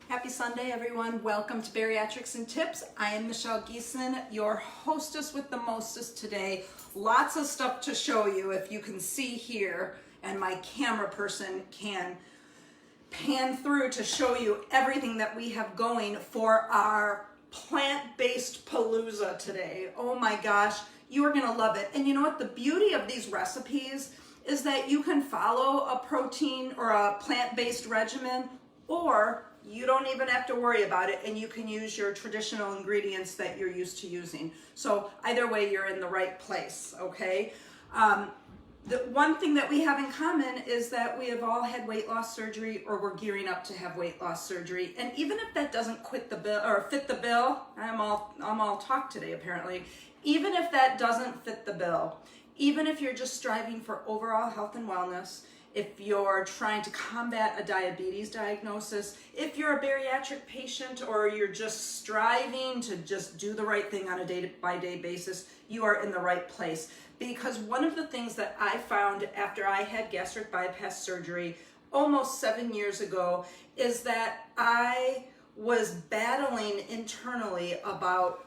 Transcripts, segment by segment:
Happy Sunday, everyone. Welcome to Bariatrics and Tips. I am Michelle Geeson, your hostess with the mostest today. Lots of stuff to show you, if you can see here, and my camera person can pan through to show you everything that we have going for our plant-based PALOOZA today. Oh my gosh, you are gonna love it. And you know what? The beauty of these recipes is that you can follow a protein or a plant-based regimen, or you don't even have to worry about it, and you can use your traditional ingredients that you're used to using. So either way, you're in the right place, okay? The one thing that we have in common is that we have all had weight loss surgery, or we're gearing up to have weight loss surgery. And even if that doesn't fit the bill, I'm all talk today apparently. Even if that doesn't fit the bill, even if you're just striving for overall health and wellness, if you're trying to combat a diabetes diagnosis, if you're a bariatric patient, or you're just striving to just do the right thing on a day-by-day basis, you are in the right place. Because one of the things that I found after I had gastric bypass surgery almost 7 years ago is that I was battling internally about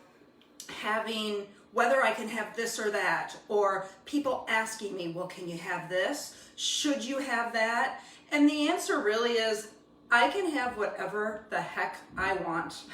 having whether I can have this or that, or people asking me, well, can you have this? Should you have that? And the answer really is, I can have whatever the heck I want.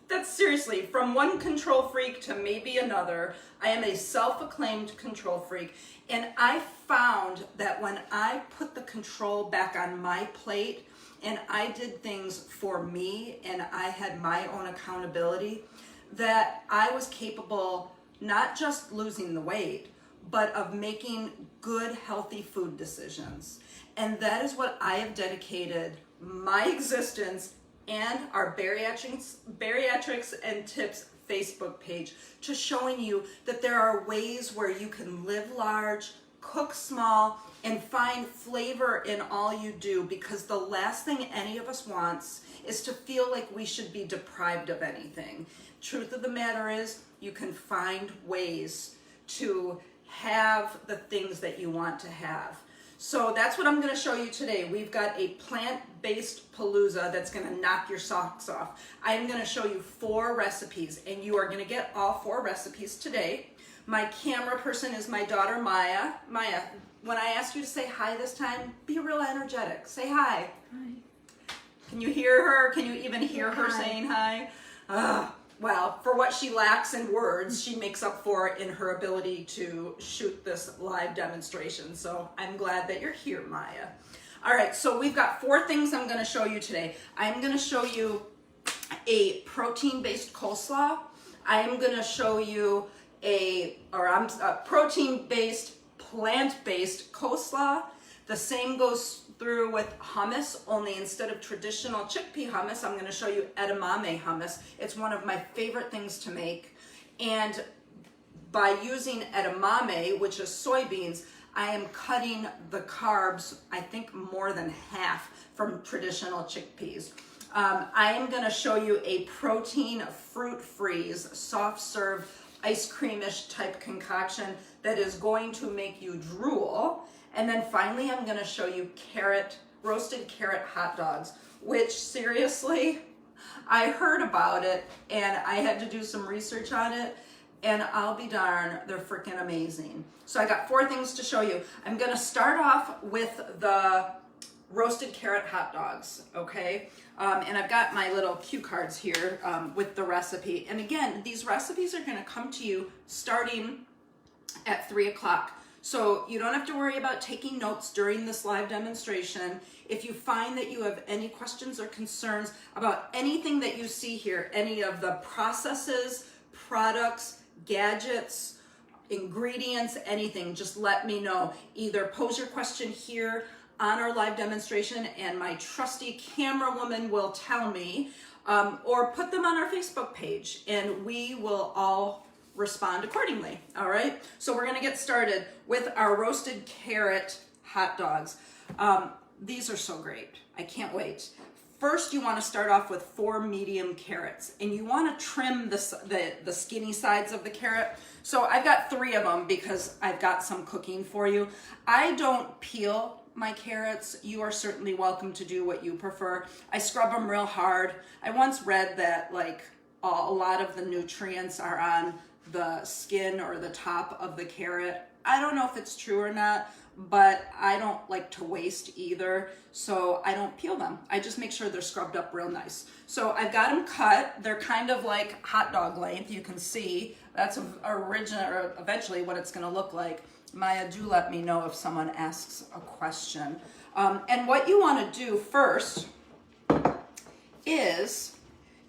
That's seriously, from one control freak to maybe another. I am a self-acclaimed control freak. And I found that when I put the control back on my plate and I did things for me and I had my own accountability, that I was capable not just losing the weight, but of making good, healthy food decisions. And that is what I have dedicated my existence and our Bariatrics and Tips Facebook page to, showing you that there are ways where you can live large, cook small, and find flavor in all you do, because the last thing any of us wants is to feel like we should be deprived of anything. Truth of the matter is, you can find ways to have the things that you want to have. So that's what I'm going to show you today. We've got a plant-based PALOOZA that's going to knock your socks off. I am going to show you 4 recipes, and you are going to get all 4 recipes today. My camera person is my daughter, Maya. Maya, when I ask you to say hi this time, be real energetic. Say hi. Hi. Can you hear her? Can you even hear her Hi. saying hi? Well, for what she lacks in words, she makes up for it in her ability to shoot this live demonstration. So I'm glad that you're here, Maya. All right, so we've got 4 things I'm going to show you today. I'm going to show you a protein-based coleslaw. I am going to show you a protein-based, plant-based coleslaw. The same goes through with hummus, only instead of traditional chickpea hummus, I'm going to show you edamame hummus. It's one of my favorite things to make. And by using edamame, which is soybeans, I am cutting the carbs, I think, more than half from traditional chickpeas. I am going to show you a protein fruit freeze, soft serve, ice creamish type concoction that is going to make you drool. And then finally, I'm going to show you roasted carrot hot dogs, which seriously, I heard about it and I had to do some research on it, and I'll be darned, they're freaking amazing. So I got 4 things to show you. I'm going to start off with the roasted carrot hot dogs, okay? And I've got my little cue cards here with the recipe. And again, these recipes are going to come to you starting at 3 o'clock. So you don't have to worry about taking notes during this live demonstration. If you find that you have any questions or concerns about anything that you see here, any of the processes, products, gadgets, ingredients, anything, just let me know. Either pose your question here on our live demonstration and my trusty camera woman will tell me, or put them on our Facebook page and we will all respond accordingly. All right, so we're going to get started with our roasted carrot hot dogs. These are so great. I can't wait. First, you want to start off with 4 medium carrots, and you want to trim the skinny sides of the carrot. So I've got 3 of them because I've got some cooking for you. I don't peel my carrots. You are certainly welcome to do what you prefer. I scrub them real hard. I once read that like a lot of the nutrients are on the skin or the top of the carrot. I don't know if it's true or not, but I don't like to waste either, so I don't peel them. I just make sure they're scrubbed up real nice. So I've got them cut. They're kind of like hot dog length. You can see that's eventually what it's going to look like. Maya, do let me know if someone asks a question. And what you want to do first is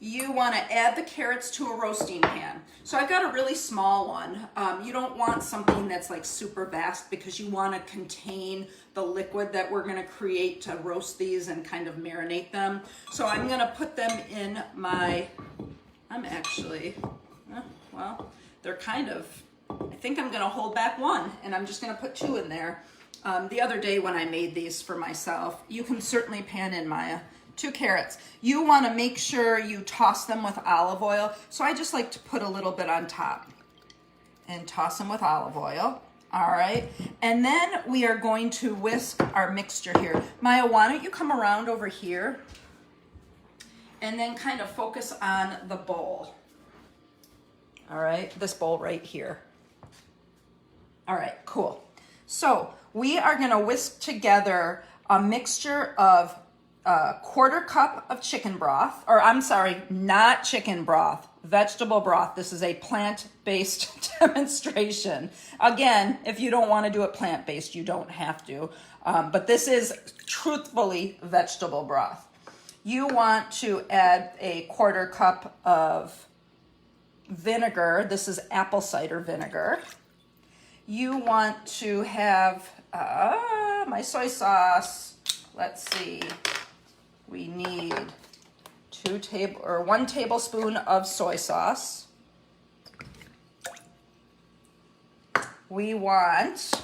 you want to add the carrots to a roasting pan. So I've got a really small one. You don't want something that's like super vast because you want to contain the liquid that we're going to create to roast these and kind of marinate them. So I'm going to put them in my, well, they're kind of, I think I'm going to hold back 1 and I'm just going to put 2 in there. The other day when I made these for myself, you can certainly pan in, Maya. 2 carrots. You want to make sure you toss them with olive oil. So I just like to put a little bit on top and toss them with olive oil. All right. And then we are going to whisk our mixture here. Maya, why don't you come around over here and then kind of focus on the bowl. All right. This bowl right here. All right, cool. So we are going to whisk together a mixture of a 1/4 cup of chicken broth, or I'm sorry, not chicken broth, vegetable broth. This is a plant-based demonstration. Again, if you don't want to do it plant-based, you don't have to. But this is truthfully vegetable broth. You want to add a 1/4 cup of vinegar. This is apple cider vinegar. You want to have my soy sauce. Let's see. We need 1 tablespoon of soy sauce. We want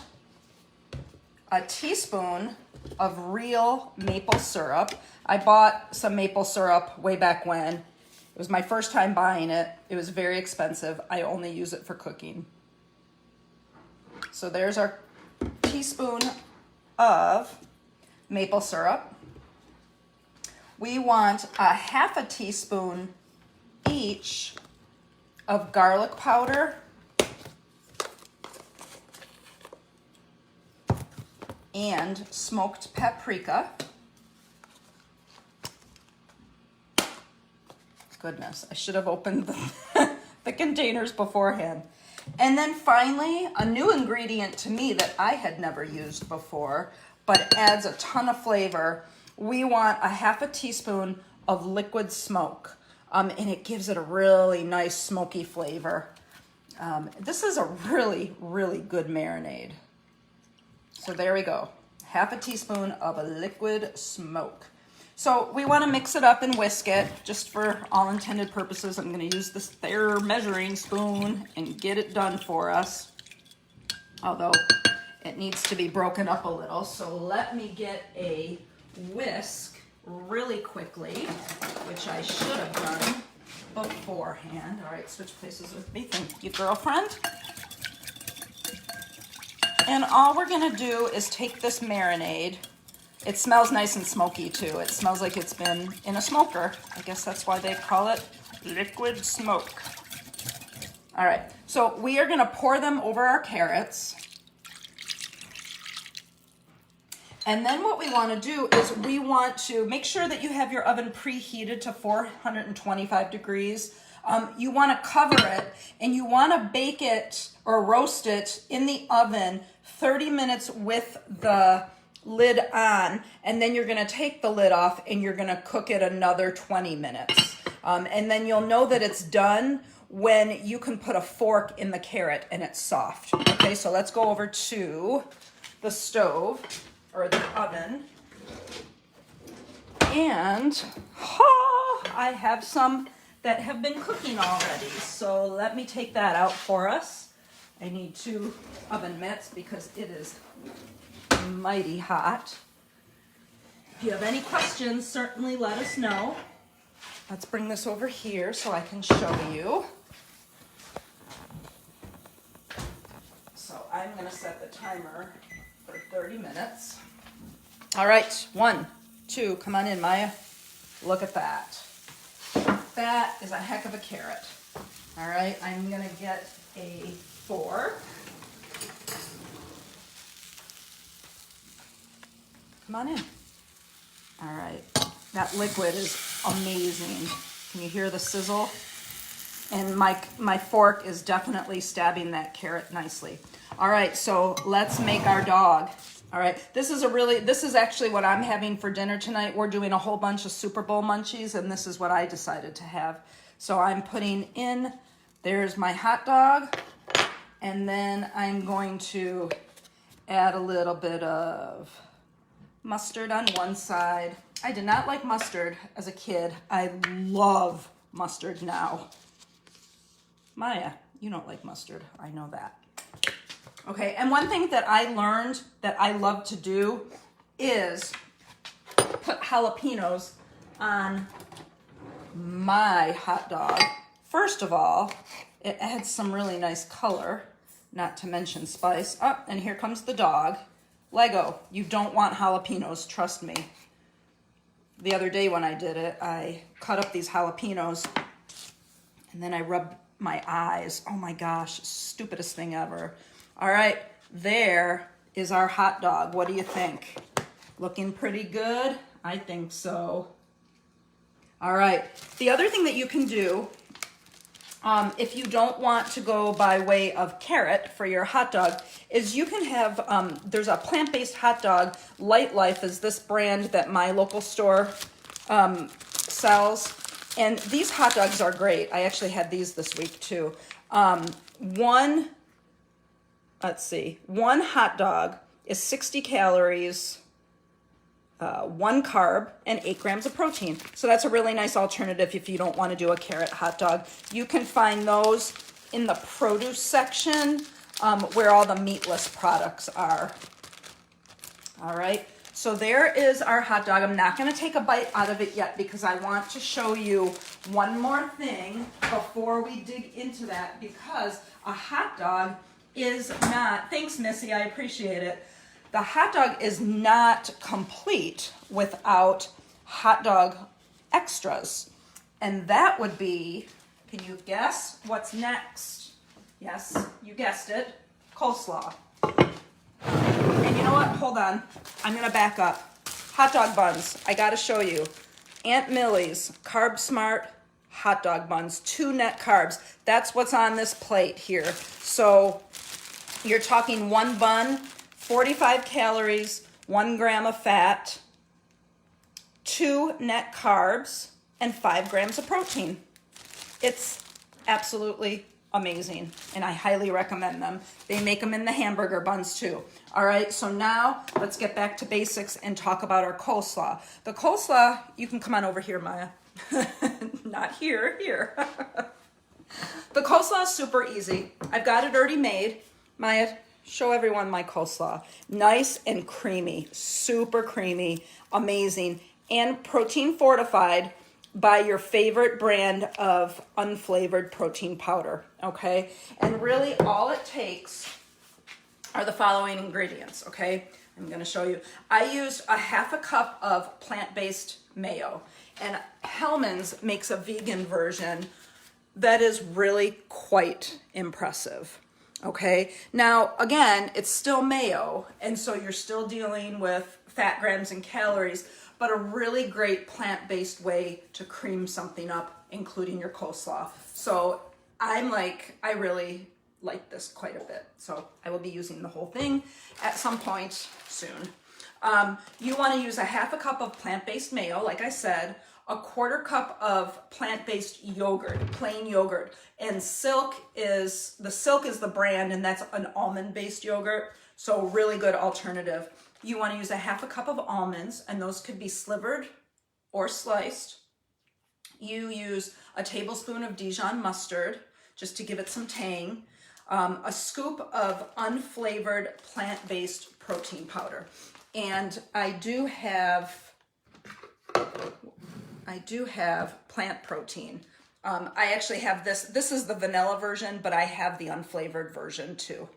a teaspoon of real maple syrup. I bought some maple syrup way back when. It was my first time buying it. It was very expensive. I only use it for cooking. So there's our teaspoon of maple syrup. We want a 1/2 teaspoon each of garlic powder and smoked paprika. Goodness, I should have opened the containers beforehand. And then finally, a new ingredient to me that I had never used before, but adds a ton of flavor. We want a 1/2 teaspoon of liquid smoke, and it gives it a really nice smoky flavor. This is a really, really good marinade. So there we go, 1/2 teaspoon of a liquid smoke. So we want to mix it up and whisk it. Just for all intended purposes, I'm going to use this Thayer measuring spoon and get it done for us. Although it needs to be broken up a little. So let me get a whisk really quickly, which I should have done beforehand. All right, switch places with me. Thank you, girlfriend. And all we're going to do is take this marinade. It smells nice and smoky too. It smells like it's been in a smoker. I guess that's why they call it liquid smoke. All right, so we are going to pour them over our carrots. And then what we want to do is we want to make sure that you have your oven preheated to 425 degrees. You want to cover it and you want to bake it or roast it in the oven 30 minutes with the lid on, and then you're going to take the lid off and you're going to cook it another 20 minutes. And then you'll know that it's done when you can put a fork in the carrot and it's soft. Okay, so let's go over to the stove or the oven. And I have some that have been cooking already. So let me take that out for us. I need 2 oven mitts because it is mighty hot. If you have any questions, certainly let us know. Let's bring this over here so I can show you. So I'm gonna set the timer for 30 minutes. All right, 1, 2, come on in, Maya. Look at that. That is a heck of a carrot. All right, I'm gonna get a fork. Come on in. All right, that liquid is amazing. Can you hear the sizzle? And my fork is definitely stabbing that carrot nicely. All right, so let's make our dog. All right, this is actually what I'm having for dinner tonight. We're doing a whole bunch of Super Bowl munchies, and this is what I decided to have. So I'm putting in, there's my hot dog, and then I'm going to add a little bit of mustard on one side. I did not like mustard as a kid. I love mustard now. Maya, you don't like mustard. I know that. Okay, and one thing that I learned that I love to do is put jalapenos on my hot dog. First of all, it adds some really nice color, not to mention spice. Oh, and here comes the dog. Lego, you don't want jalapenos, trust me. The other day when I did it, I cut up these jalapenos and then I rubbed my eyes. Oh my gosh, stupidest thing ever. All right, there is our hot dog. What do you think? Looking pretty good? I think so. All right, the other thing that you can do, if you don't want to go by way of carrot for your hot dog, is you can have, there's a plant-based hot dog. Light Life is this brand that my local store sells. And these hot dogs are great. I actually had these this week too. One hot dog is 60 calories, 1 carb, and 8 grams of protein. So that's a really nice alternative if you don't want to do a carrot hot dog. You can find those in the produce section where all the meatless products are. All right, so there is our hot dog. I'm not going to take a bite out of it yet because I want to show you one more thing before we dig into that, because a hot dog is not, thanks Missy, I appreciate it. The hot dog is not complete without hot dog extras. And that would be, can you guess what's next? Yes, you guessed it, coleslaw. And you know what, hold on, I'm gonna back up. Hot dog buns, I gotta show you. Aunt Millie's Carb Smart hot dog buns, 2 net carbs. That's what's on this plate here. So you're talking 1 bun, 45 calories, 1 gram of fat, 2 net carbs, and 5 grams of protein. It's absolutely amazing, and I highly recommend them. They make them in the hamburger buns too. All right, so now let's get back to basics and talk about our coleslaw. The coleslaw, you can come on over here, Maya. Not here, here. The coleslaw is super easy. I've got it already made. Maya, show everyone my coleslaw. Nice and creamy, super creamy, amazing, and protein fortified by your favorite brand of unflavored protein powder, okay? And really all it takes are the following ingredients, okay? I'm gonna show you. I used a 1/2 cup of plant-based mayo, and Hellmann's makes a vegan version that is really quite impressive. Okay, now again, it's still mayo, and so you're still dealing with fat grams and calories, but a really great plant-based way to cream something up, including your coleslaw. So I really like this quite a bit. So I will be using the whole thing at some point soon. You want to use a 1/2 cup of plant-based mayo, like I said, a 1/4 cup of plant-based yogurt, plain yogurt. And Silk is the brand, and that's an almond-based yogurt. So really good alternative. You want to use a 1/2 cup of almonds, and those could be slivered or sliced. You use a tablespoon of Dijon mustard, just to give it some tang. A scoop of unflavored plant-based protein powder. And I do have I do have plant protein. I actually have this. This is the vanilla version, but I have the unflavored version too.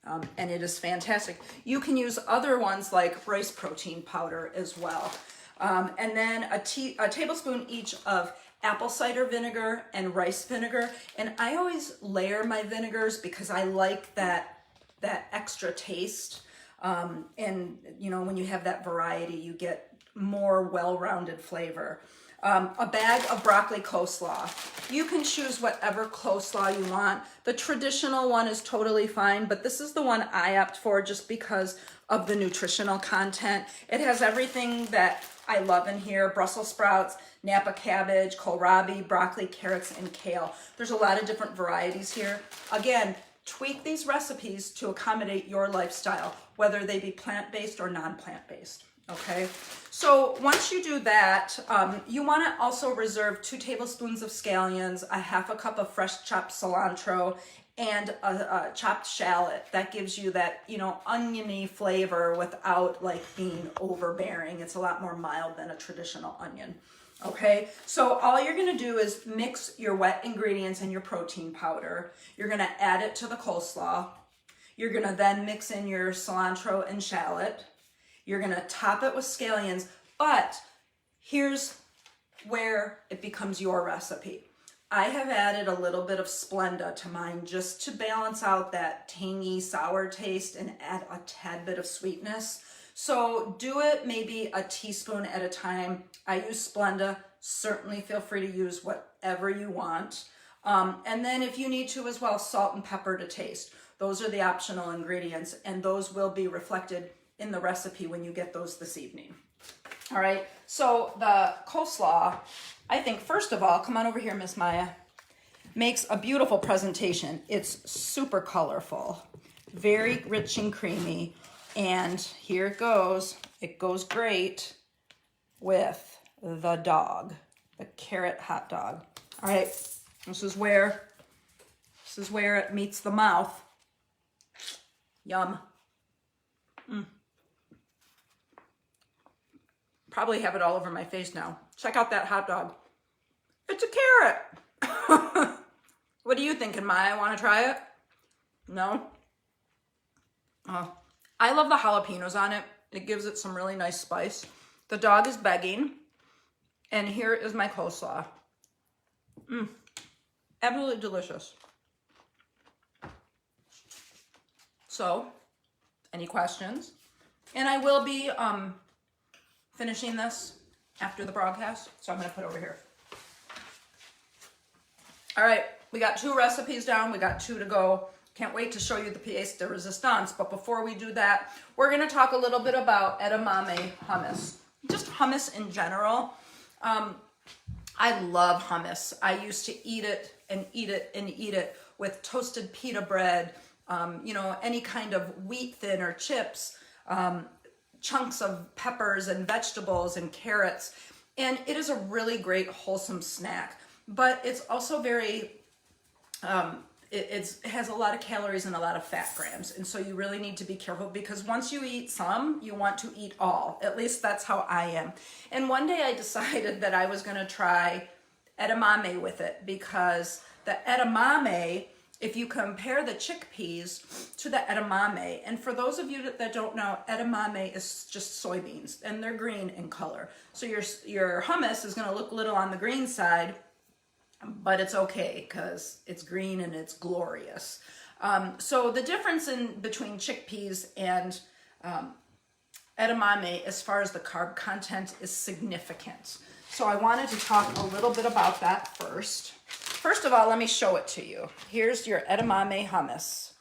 And it is fantastic. You can use other ones like rice protein powder as well. And then a tablespoon each of apple cider vinegar and rice vinegar. And I always layer my vinegars because I like that extra taste. And you know, when you have that variety, you get more well-rounded flavor. A bag of broccoli coleslaw. You can choose whatever coleslaw you want. The traditional one is totally fine, but this is the one I opt for just because of the nutritional content. It has everything that I love in here: Brussels sprouts, Napa cabbage, kohlrabi, broccoli, carrots, and kale. There's a lot of different varieties here. Again, tweak these recipes to accommodate your lifestyle, whether they be plant-based or non-plant-based. Okay, so once you do that, you want to also reserve 2 tablespoons of scallions, a half a cup of fresh chopped cilantro, and a chopped shallot. That gives you that, you know, oniony flavor without like being overbearing. It's a lot more mild than a traditional onion. Okay, so all you're going to do is mix your wet ingredients and your protein powder. You're going to add it to the coleslaw. You're going to then mix in your cilantro and shallot. You're going to top it with scallions, but here's where it becomes your recipe. I have added a little bit of Splenda to mine just to balance out that tangy, sour taste and add a tad bit of sweetness. So do it maybe a teaspoon at a time. I use Splenda. Certainly feel free to use whatever you want. And then if you need to as well, salt and pepper to taste. Those are the optional ingredients, and those will be reflected in the recipe when you get those this evening. All right, so the coleslaw, I think first of all, come on over here, Miss Maya, makes a beautiful presentation. It's super colorful, very rich and creamy, and here it goes. It goes great with the dog, the carrot hot dog. All right, this is where it meets the mouth. Yum. Probably have it all over my face now. Check out that hot dog. It's a carrot. What are you thinking, Maya? Want to try it? No? Oh, I love the jalapenos on it. It gives it some really nice spice. The dog is begging. And here is my coleslaw. Absolutely delicious. So, any questions? And I will be finishing this after the broadcast, so I'm going to put it over here. All right, we got 2 recipes down. We got 2 to go. Can't wait to show you the pièce de résistance. But before we do that, we're going to talk a little bit about edamame hummus. Just hummus in general. I love hummus. I used to eat it and eat it and eat it with toasted pita bread, you know, any kind of wheat thin or chips, chunks of peppers and vegetables and carrots. And it is a really great wholesome snack, but it's also very, it has a lot of calories and a lot of fat grams. And so you really need to be careful, because once you eat some, you want to eat all. At least that's how I am. And one day I decided that I was going to try edamame with it, because the edamame, if you compare the chickpeas to the edamame, and for those of you that don't know, edamame is just soybeans, and they're green in color. So your hummus is going to look a little on the green side, but it's okay because it's green and it's glorious. So the difference between chickpeas and edamame as far as the carb content is significant. So I wanted to talk a little bit about that first. First of all, let me show it to you. Here's your edamame hummus.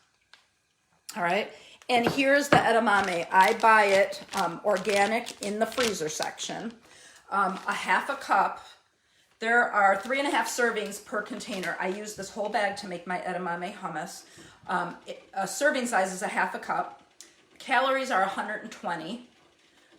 All right. And here's the edamame. I buy it organic in the freezer section. A half a cup. There are 3.5 servings per container. I use this whole bag to make my edamame hummus. A serving size is a half a cup. Calories are 120.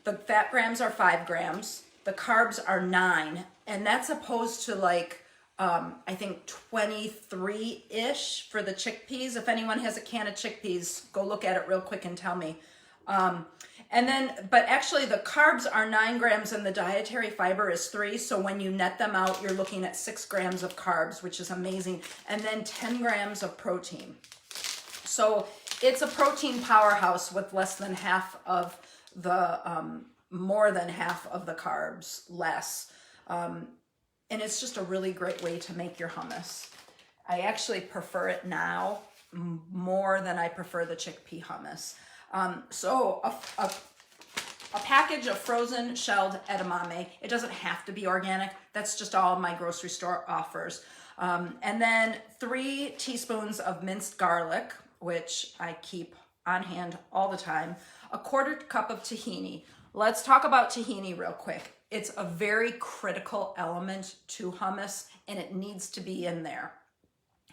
The fat grams are 5 grams. The carbs are 9. And that's opposed to like, I think 23-ish for the chickpeas. If anyone has a can of chickpeas, go look at it real quick and tell me. And then, but actually the carbs are 9 grams and the dietary fiber is 3. So when you net them out, you're looking at 6 grams of carbs, which is amazing. And then 10 grams of protein. So it's a protein powerhouse with less than half of the, more than half of the carbs, less. And it's just a really great way to make your hummus. I actually prefer it now more than I prefer the chickpea hummus. So a package of frozen shelled edamame. It doesn't have to be organic. That's just all my grocery store offers. And then 3 teaspoons of minced garlic, which I keep on hand all the time. A 1/4 cup of tahini. Let's talk about tahini real quick. It's a very critical element to hummus, and it needs to be in there.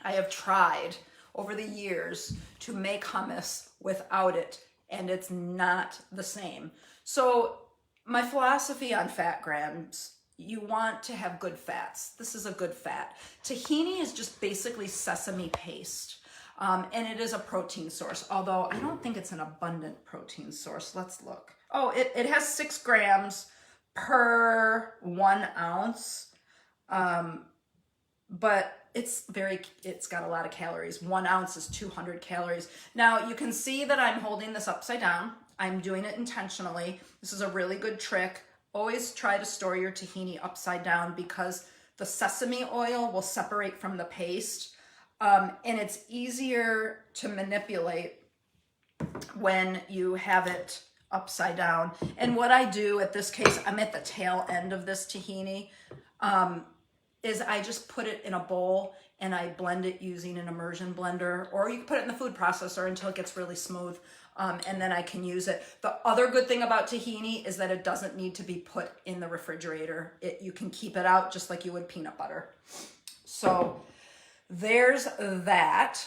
I have tried over the years to make hummus without it, and it's not the same. So my philosophy on fat grams, you want to have good fats. This is a good fat. Tahini is just basically sesame paste. And it is a protein source, although I don't think it's an abundant protein source. Let's look. Oh, it has 6 grams per 1 ounce. But it's got a lot of calories. 1 ounce is 200 calories. Now you can see that I'm holding this upside down. I'm doing it intentionally. This is a really good trick. Always try to store your tahini upside down because the sesame oil will separate from the paste. And it's easier to manipulate when you have it upside down. And what I do at this case, I'm at the tail end of this tahini, is I just put it in a bowl and I blend it using an immersion blender, or you can put it in the food processor until it gets really smooth. And then I can use it. The other good thing about tahini is that it doesn't need to be put in the refrigerator. You can keep it out just like you would peanut butter. So there's that.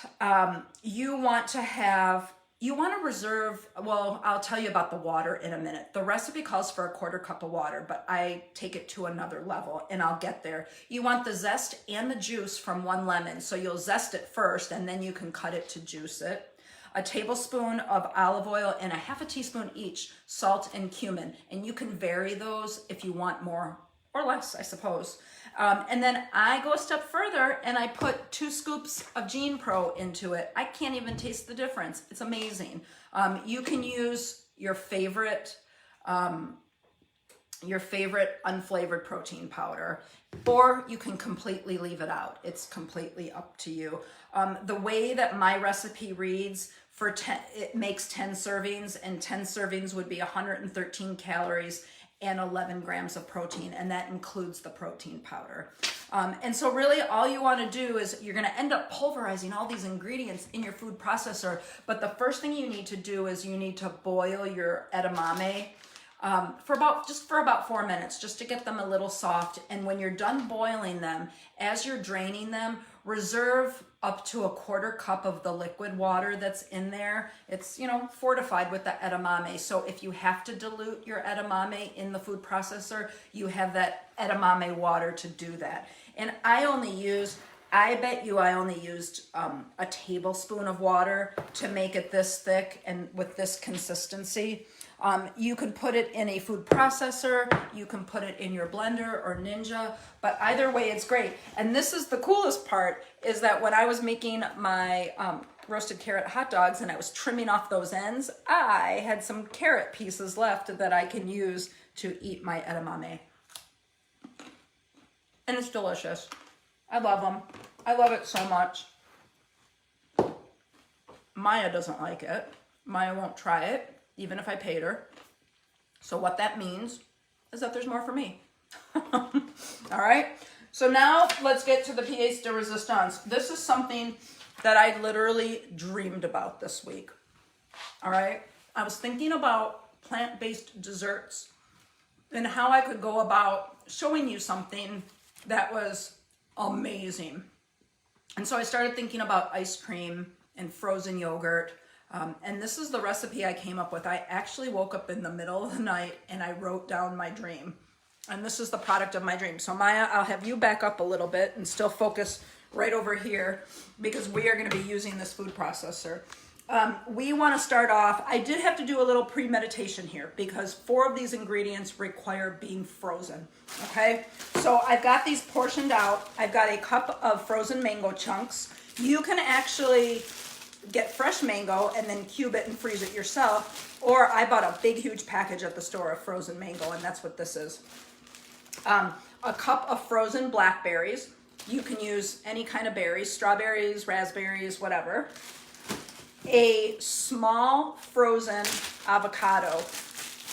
You want to reserve, well, I'll tell you about the water in a minute. The recipe calls for a 1/4 cup of water, but I take it to another level and I'll get there. You want the zest and the juice from 1 lemon. So you'll zest it first and then you can cut it to juice it. A tablespoon of olive oil and a 1/2 teaspoon each salt and cumin. And you can vary those if you want more or less, I suppose. And then I go a step further and I put 2 scoops of Gene Pro into it. I can't even taste the difference. It's amazing. You can use your favorite unflavored protein powder, or you can completely leave it out. It's completely up to you. The way that my recipe reads, it makes 10 servings, and 10 servings would be 113 calories and 11 grams of protein, and that includes the protein powder. And so really all you want to do is you're going to end up pulverizing all these ingredients in your food processor, but the first thing you need to do is you need to boil your edamame for about 4 minutes, just to get them a little soft. And when you're done boiling them, as you're draining them, reserve up to a 1/4 cup of the liquid water that's in there. It's, fortified with the edamame. So if you have to dilute your edamame in the food processor, you have that edamame water to do that. And I bet you I only used a tablespoon of water to make it this thick and with this consistency. You can put it in a food processor, you can put it in your blender or Ninja, but either way it's great. And this is the coolest part, is that when I was making my roasted carrot hot dogs and I was trimming off those ends, I had some carrot pieces left that I can use to eat my edamame. And it's delicious. I love them. I love it so much. Maya doesn't like it. Maya won't try it, even if I paid her. So what that means is that there's more for me. All right. So now let's get to the pièce de résistance. This is something that I literally dreamed about this week. All right. I was thinking about plant-based desserts and how I could go about showing you something that was amazing. And so I started thinking about ice cream and frozen yogurt. And this is the recipe I came up with. I actually woke up in the middle of the night and I wrote down my dream. And this is the product of my dream. So Maya, I'll have you back up a little bit and still focus right over here, because we are going to be using this food processor. We want to start off, I did have to do a little premeditation here because 4 of these ingredients require being frozen, okay? So I've got these portioned out. I've got a cup of frozen mango chunks. You can actually get fresh mango and then cube it and freeze it yourself, or I bought a big, huge package at the store of frozen mango, and that's what this is. A cup of frozen blackberries. You can use any kind of berries, strawberries, raspberries, whatever. A small frozen avocado,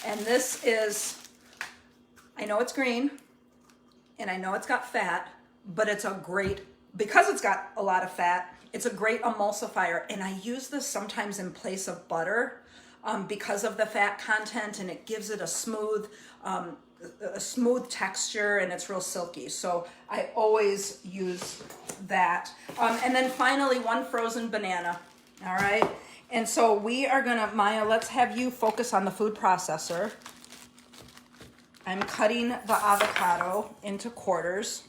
and this is, I know it's green and I know it's got fat, but it's a great, because it's got a lot of fat, it's a great emulsifier, and I use this sometimes in place of butter because of the fat content, and it gives it a smooth texture, and it's real silky. So I always use that. And then finally, 1 frozen banana. All right, and so we are gonna, Maya, let's have you focus on the food processor. I'm cutting the avocado into quarters,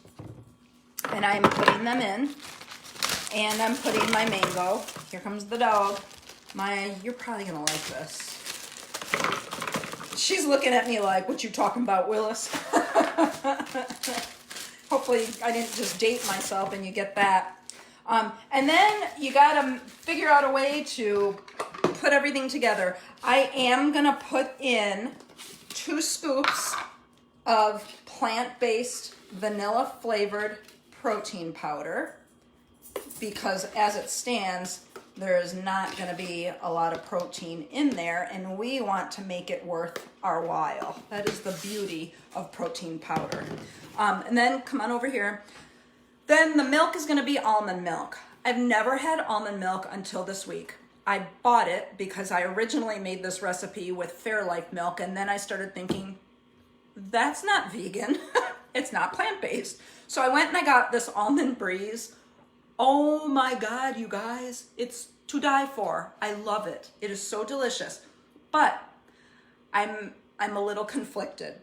and I'm putting them in, and I'm putting my mango. Here comes the dog. Maya, you're probably gonna like this. She's looking at me like, what you talking about, Willis? Hopefully I didn't just date myself and you get that. And then you gotta figure out a way to put everything together. I am gonna put in 2 scoops of plant-based vanilla flavored protein powder because as it stands, there is not gonna be a lot of protein in there, and we want to make it worth our while. That is the beauty of protein powder. And then come on over here. Then the milk is gonna be almond milk. I've never had almond milk until this week. I bought it because I originally made this recipe with Fairlife milk, and then I started thinking, that's not vegan. It's not plant-based. So I went and I got this Almond Breeze. Oh my God, you guys, it's to die for. I love it. It is so delicious. But I'm a little conflicted.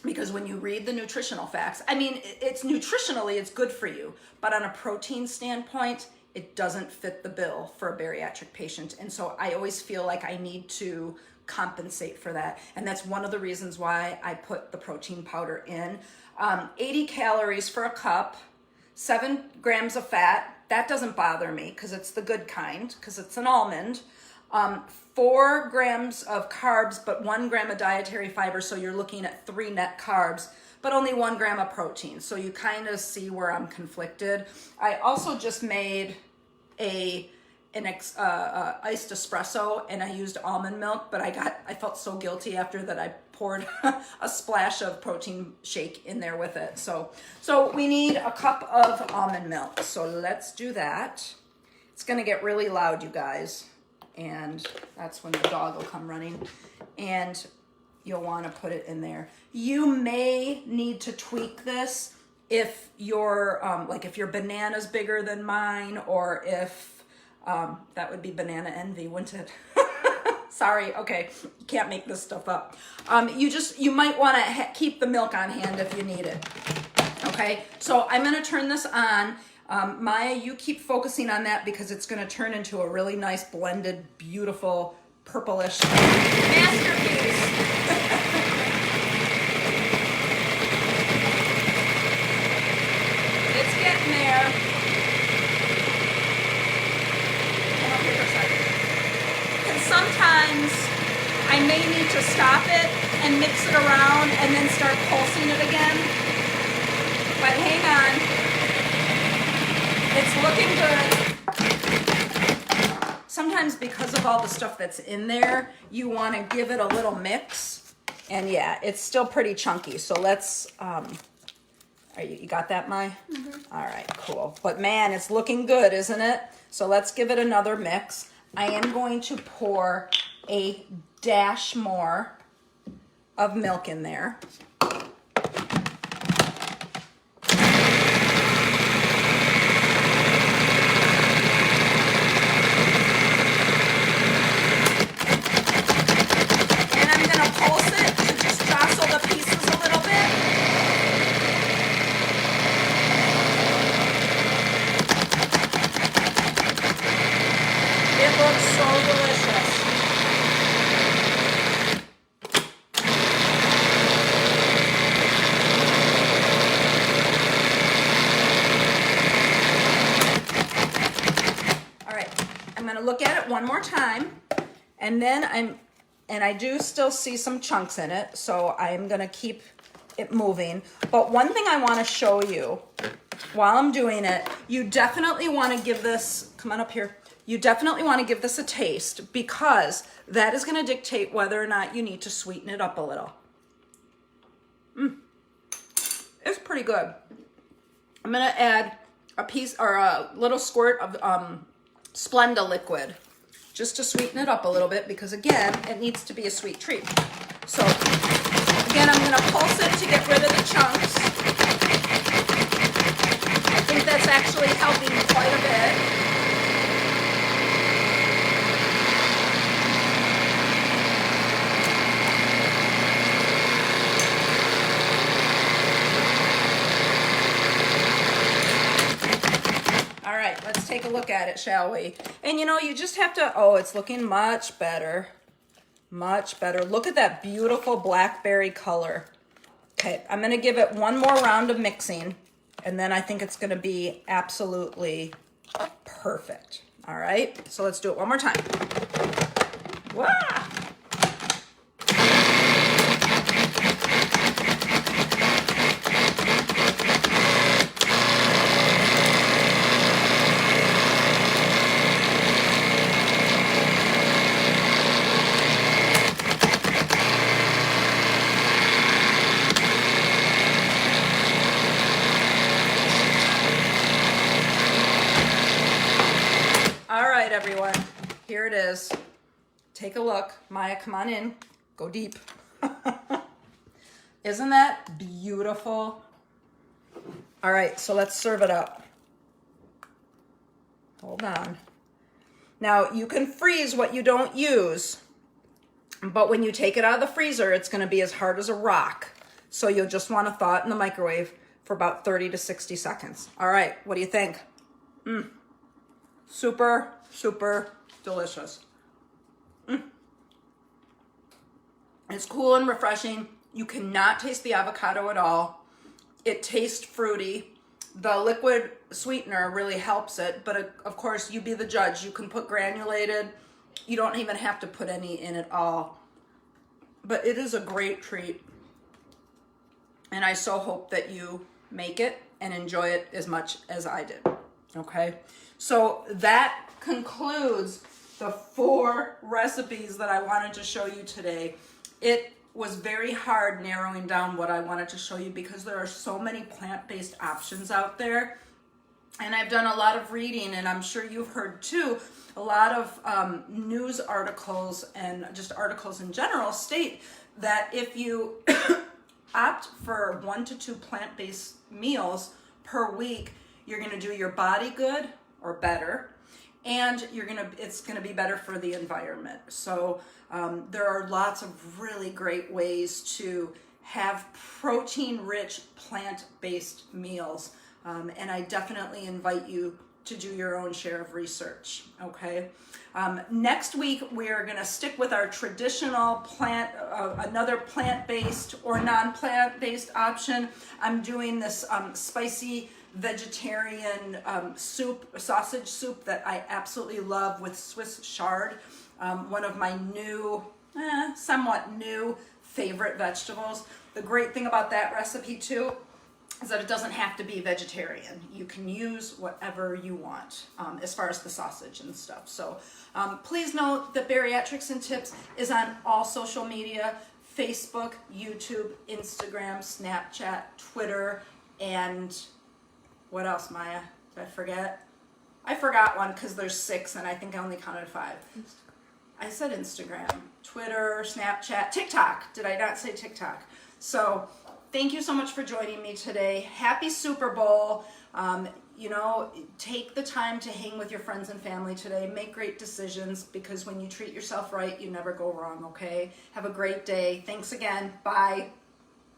Because when you read the nutritional facts, I mean, it's nutritionally, it's good for you, but on a protein standpoint, it doesn't fit the bill for a bariatric patient. And so I always feel like I need to compensate for that. And that's one of the reasons why I put the protein powder in. 80 calories for a cup, 7 grams of fat. That doesn't bother me because it's the good kind, because it's an almond. 4 grams of carbs, but 1 gram of dietary fiber. So you're looking at 3 net carbs, but only 1 gram of protein. So you kind of see where I'm conflicted. I also just made an iced espresso, and I used almond milk, but I felt so guilty after that. I poured a splash of protein shake in there with it. So we need a cup of almond milk. So let's do that. It's gonna get really loud, you guys. And that's when the dog will come running, and you'll want to put it in there. You may need to tweak this if your if your banana's bigger than mine, or if that would be banana envy, wouldn't it? Sorry, okay, you can't make this stuff up. You might want to keep the milk on hand if you need it. Okay, so I'm gonna turn this on. Maya, you keep focusing on that because it's going to turn into a really nice blended, beautiful, purplish masterpiece. It's getting there. Come up here for a second. And sometimes I may need to stop it and mix it around and then start pulsing it again. But hang on. It's looking good. Sometimes because of all the stuff that's in there, you want to give it a little mix. And yeah, it's still pretty chunky. So let's, you got that, Mai? Mm-hmm. All right, cool. But man, it's looking good, isn't it? So let's give it another mix. I am going to pour a dash more of milk in there. It looks so one more time, and then I do still see some chunks in it, so I'm gonna keep it moving. But one thing I wanna show you while I'm doing it, you definitely wanna give this, come on up here, you definitely wanna give this a taste, because that is gonna dictate whether or not you need to sweeten it up a little. It's pretty good. I'm gonna add a piece or a little squirt of Splenda liquid just to sweeten it up a little bit, because again, it needs to be a sweet treat. So again, I'm gonna pulse it to get rid of the chunks. I think that's actually helping quite a bit. All right, let's take a look at it, shall we? And you know, you just have to, oh, it's looking much better. Much better. Look at that beautiful blackberry color. Okay, I'm gonna give it one more round of mixing, and then I think it's gonna be absolutely perfect. All right, so let's do it one more time. Wow. Everyone, here it is. Take a look. Maya, come on in. Go deep. Isn't that beautiful? All right, so let's serve it up. Hold on. Now, you can freeze what you don't use, but when you take it out of the freezer, it's going to be as hard as a rock. So you'll just want to thaw it in the microwave for about 30 to 60 seconds. All right, what do you think? Super, super delicious. It's cool and refreshing. You cannot taste the avocado at all. It tastes fruity. The liquid sweetener really helps it, but of course, you be the judge. You can put granulated. You don't even have to put any in at all. But it is a great treat. And I so hope that you make it and enjoy it as much as I did. Okay? So that concludes the 4 recipes that I wanted to show you today. It was very hard narrowing down what I wanted to show you because there are so many plant-based options out there. And I've done a lot of reading, and I'm sure you've heard too, a lot of news articles and just articles in general state that if you opt for 1 to 2 plant-based meals per week, you're gonna do your body good or better, and it's gonna be better for the environment. So there are lots of really great ways to have protein-rich plant-based meals, and I definitely invite you to do your own share of research, okay? Next week, we are gonna stick with our traditional another plant-based or non-plant-based option. I'm doing this spicy vegetarian sausage soup that I absolutely love with Swiss chard, one of my new, somewhat new favorite vegetables. The great thing about that recipe too is that it doesn't have to be vegetarian. You can use whatever you want as far as the sausage and stuff. So please note that Bariatrics and Tips is on all social media: Facebook, YouTube, Instagram, Snapchat, Twitter, and what else, Maya? Did I forget? I forgot one because there's 6 and I think I only counted 5. I said Instagram, Twitter, Snapchat, TikTok. Did I not say TikTok? So thank you so much for joining me today. Happy Super Bowl. You know, take the time to hang with your friends and family today. Make great decisions, because when you treat yourself right, you never go wrong, okay? Have a great day. Thanks again. Bye.